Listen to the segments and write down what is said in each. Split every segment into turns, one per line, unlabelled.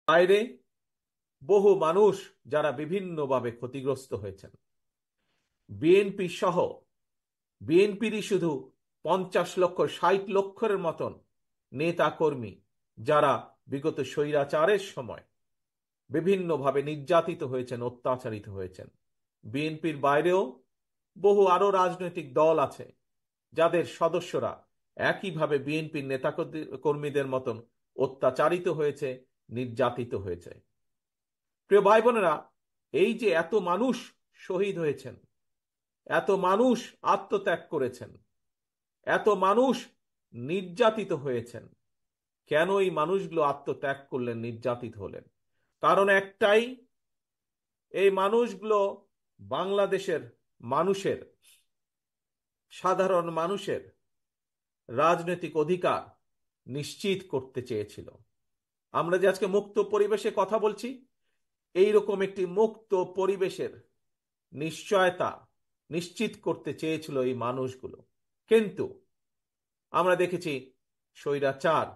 বাইরে বহু মানুষ যারা বিভিন্নভাবে ক্ষতিগ্রস্ত হয়েছেন। বিএনপি সহ বিএনপিরই শুধু 50 লক্ষ 60 লক্ষের মতন নেতা কর্মী যারা বিগত স্বৈরাচারের সময় বিভিন্নভাবে নির্যাতিত হয়েছেন, অত্যাচারিত হয়েছেন। বিএনপির বাইরেও বহু আরো রাজনৈতিক দল আছে যাদের সদস্যরা একইভাবে বিএনপির নেতা কর্মীদের মতন অত্যাচারিত হয়েছে, নির্যাতিত হয়েছে। প্রিয় ভাই বোনেরা, এই যে এত মানুষ শহীদ হয়েছেন, এত মানুষ আত্মত্যাগ করেছেন, এত মানুষ নির্যাতিত হয়েছেন, কেন এই মানুষগুলো আত্মত্যাগ করলেন, নির্যাতিত হলেন? কারণ একটাই, এই মানুষগুলো বাংলাদেশের মানুষের, সাধারণ মানুষের রাজনৈতিক অধিকার নিশ্চিত করতে চেয়েছিল। আমরা যে আজকে মুক্ত পরিবেশে কথা বলছি, এইরকম একটি মুক্ত পরিবেশের নিশ্চয়তা নিশ্চিত করতে চেয়েছিল এই মানুষগুলো। কিন্তু আমরা দেখেছি স্বৈরাচার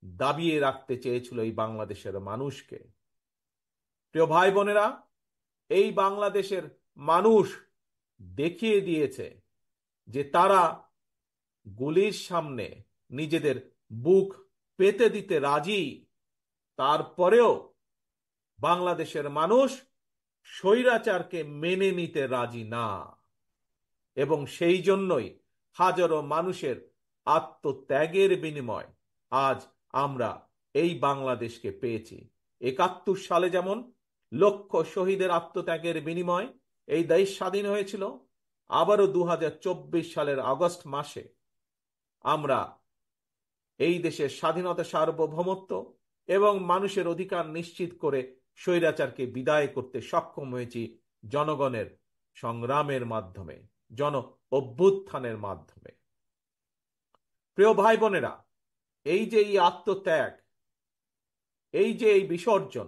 দাবিয়ে রাখতে চেয়েছিল এই বাংলাদেশের মানুষকে। প্রিয় ভাই বোনেরা, এই বাংলাদেশের মানুষ দেখিয়ে দিয়েছে যে তারা গুলির সামনে নিজেদের বুক পেতে দিতে রাজি। তারপরেও বাংলাদেশের মানুষ স্বৈরাচারকে মেনে নিতে রাজি না, এবং সেই জন্যই হাজারো মানুষের আত্মত্যাগের বিনিময় আজ আমরা এই বাংলাদেশকে পেয়েছি। 71 সালে যেমন লক্ষ শহীদের আত্মত্যাগের বিনিময় এই দেশ স্বাধীন হয়েছিল, আবারও 2024 সালের আগস্ট মাসে আমরা এই দেশের স্বাধীনতা, সার্বভৌমত্ব এবং মানুষের অধিকার নিশ্চিত করে স্বৈরাচারকে বিদায় করতে সক্ষম হয়েছি জনগণের সংগ্রামের মাধ্যমে, জন অভ্যুত্থানের মাধ্যমে। প্রিয় ভাই বোনেরা, এই যে এই আত্মত্যাগ, এই যে এই বিসর্জন,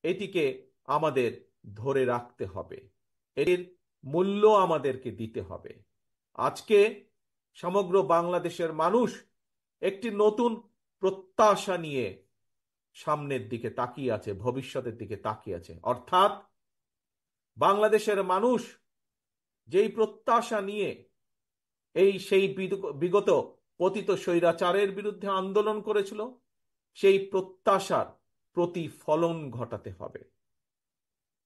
এটিকে আমাদের ধরে রাখতে হবে, এর মূল্য আমাদেরকে দিতে হবে। আজকে সমগ্র বাংলাদেশের মানুষ একটি নতুন প্রত্যাশা নিয়ে সামনের দিকে তাকিয়ে আছে, ভবিষ্যতের দিকে তাকিয়ে আছে। অর্থাৎ বাংলাদেশের মানুষ যেই প্রত্যাশা নিয়ে সেই বিগত পতিত স্বৈরাচারের বিরুদ্ধে আন্দোলন করেছিল, সেই প্রত্যাশার প্রতিফলন ঘটাতে হবে।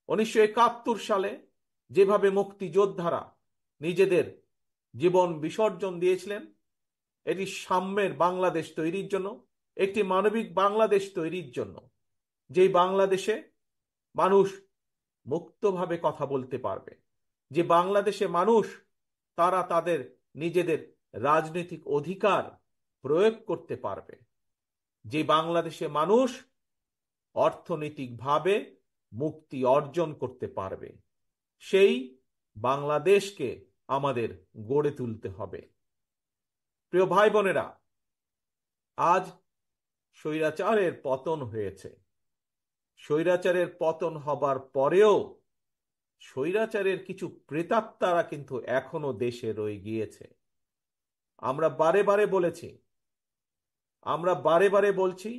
1971 সালে যেভাবে মুক্তিযোদ্ধারা নিজেদের জীবন বিসর্জন দিয়েছিলেন, এটি সাম্যের বাংলাদেশ তৈরির জন্য, একটি মানবিক বাংলাদেশ তৈরির জন্য, যেই বাংলাদেশে মানুষ মুক্তভাবে কথা বলতে পারবে, যে বাংলাদেশে মানুষ তারা তাদের নিজেদের রাজনৈতিক অধিকার প্রয়োগ করতে পারবে, যে বাংলাদেশে মানুষ অর্থনৈতিকভাবে মুক্তি অর্জন করতে পারবে, সেই বাংলাদেশকে আমাদের গড়ে তুলতে হবে। প্রিয় ভাই বোনেরা, আজ স্বৈরাচারের পতন হয়েছে। স্বৈরাচারের পতন হবার পরেও স্বৈরাচারের কিছু প্রেতাত্মারা কিন্তু এখনো দেশে রয়ে গিয়েছে। আমরা বারে বারে বলেছি, আমরা বারে বারে বলছি,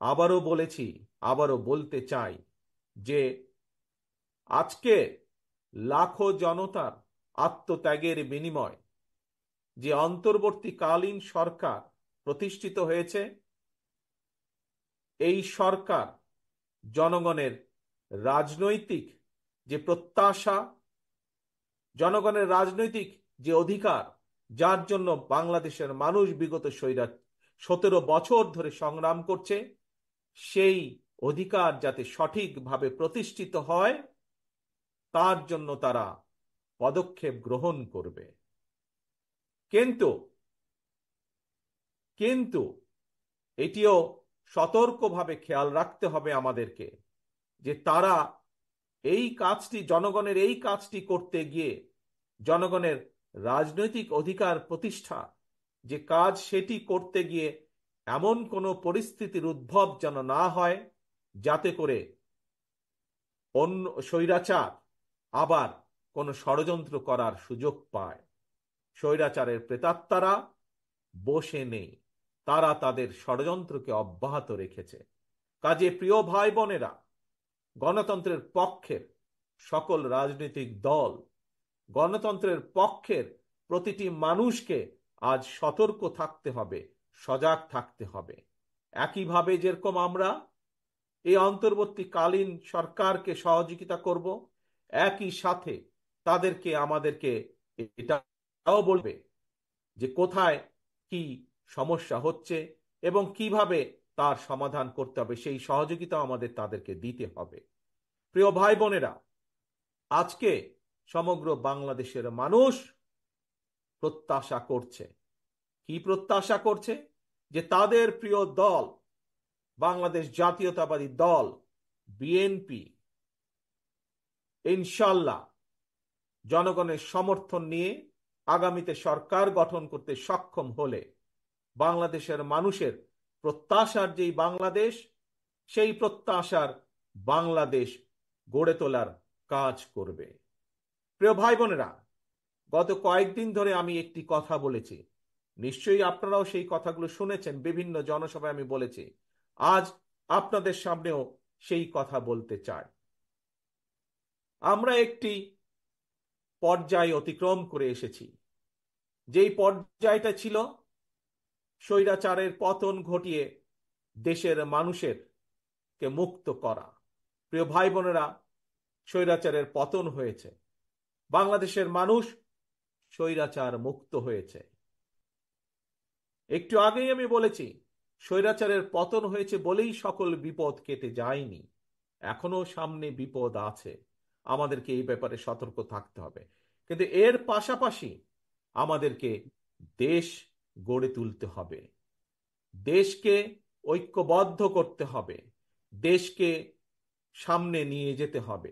আবারও বলেছি, আবারও বলতে চাই যে আজকে লাখো জনতার আত্মত্যাগের বিনিময় যে অন্তর্বর্তীকালীন সরকার প্রতিষ্ঠিত হয়েছে, এই সরকার জনগণের রাজনৈতিক যে প্রত্যাশা, জনগণের রাজনৈতিক যে অধিকার, যার জন্য বাংলাদেশের মানুষ বিগত 17 বছর ধরে সংগ্রাম করছে, সেই অধিকার যাতে সঠিকভাবে প্রতিষ্ঠিত হয়, তার জন্য তারা পদক্ষেপ গ্রহণ করবে। কিন্তু কিন্তু এটিও সতর্কভাবে খেয়াল রাখতে হবে আমাদেরকে যে তারা এই কাজটি, জনগণের এই কাজটি করতে গিয়ে, জনগণের রাজনৈতিক অধিকার প্রতিষ্ঠা যে কাজ, সেটি করতে গিয়ে এমন কোনো পরিস্থিতির উদ্ভব যেন না হয় যাতে করে অন্য স্বৈরাচার আবার কোনো ষড়যন্ত্র করার সুযোগ পায়। স্বৈরাচারের প্রেতাত্মারা বসে নেই, তারা তাদের ষড়যন্ত্রকে অব্যাহত রেখেছে। কাজে প্রিয় ভাই বোনেরা, গণতন্ত্রের পক্ষের সকল রাজনৈতিক দল, গণতন্ত্রের পক্ষের প্রতিটি মানুষকে আজ সতর্ক থাকতে হবে, সজাগ থাকতে হবে। একইভাবে যেরকম আমরা এই অন্তর্বর্তীকালীন সরকারকে সহযোগিতা করব, একই সাথে আমাদেরকে এটাও বলবে যে কোথায় কি সমস্যা হচ্ছে এবং কিভাবে তার সমাধান করতে হবে, সেই সহযোগিতা আমাদের তাদেরকে দিতে হবে। প্রিয় ভাই বোনেরা, আজকে সমগ্র বাংলাদেশের মানুষ প্রত্যাশা করছে, কি প্রত্যাশা করছে? যে তাদের প্রিয় দল বাংলাদেশ জাতীয়তাবাদী দল বিএনপি ইনশাল্লাহ জনগণের সমর্থন নিয়ে আগামীতে সরকার গঠন করতে সক্ষম হলে বাংলাদেশের মানুষের প্রত্যাশার যেই বাংলাদেশ, সেই প্রত্যাশার বাংলাদেশ গড়ে তোলার কাজ করবে। প্রিয় ভাই বোনেরা, গত কয়েকদিন ধরে আমি একটি কথা বলেছি, নিশ্চয়ই আপনারাও সেই কথাগুলো শুনেছেন, বিভিন্ন জনসভায় আমি বলেছি। আজ আপনাদের সামনেও সেই কথা বলতে চাই। আমরা একটি পর্যায় অতিক্রম করে এসেছি, যেই পর্যায়টা ছিল স্বৈরাচারের পতন ঘটিয়ে দেশের মানুষের কে মুক্ত করা। প্রিয় ভাই বোনেরা, স্বৈরাচারের পতন হয়েছে, বাংলাদেশের মানুষ স্বৈরাচার মুক্ত হয়েছে। একটু আগেই আমি বলেছি, স্বৈরাচারের পতন হয়েছে বলেই সকল বিপদ কেটে যায়নি, এখনো সামনে বিপদ আছে, আমাদেরকে এই ব্যাপারে সতর্ক থাকতে হবে। কিন্তু এর পাশাপাশি আমাদেরকে দেশ গড়ে তুলতে হবে, দেশকে ঐক্যবদ্ধ করতে হবে, দেশকে সামনে নিয়ে যেতে হবে।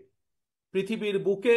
পৃথিবীর বুকে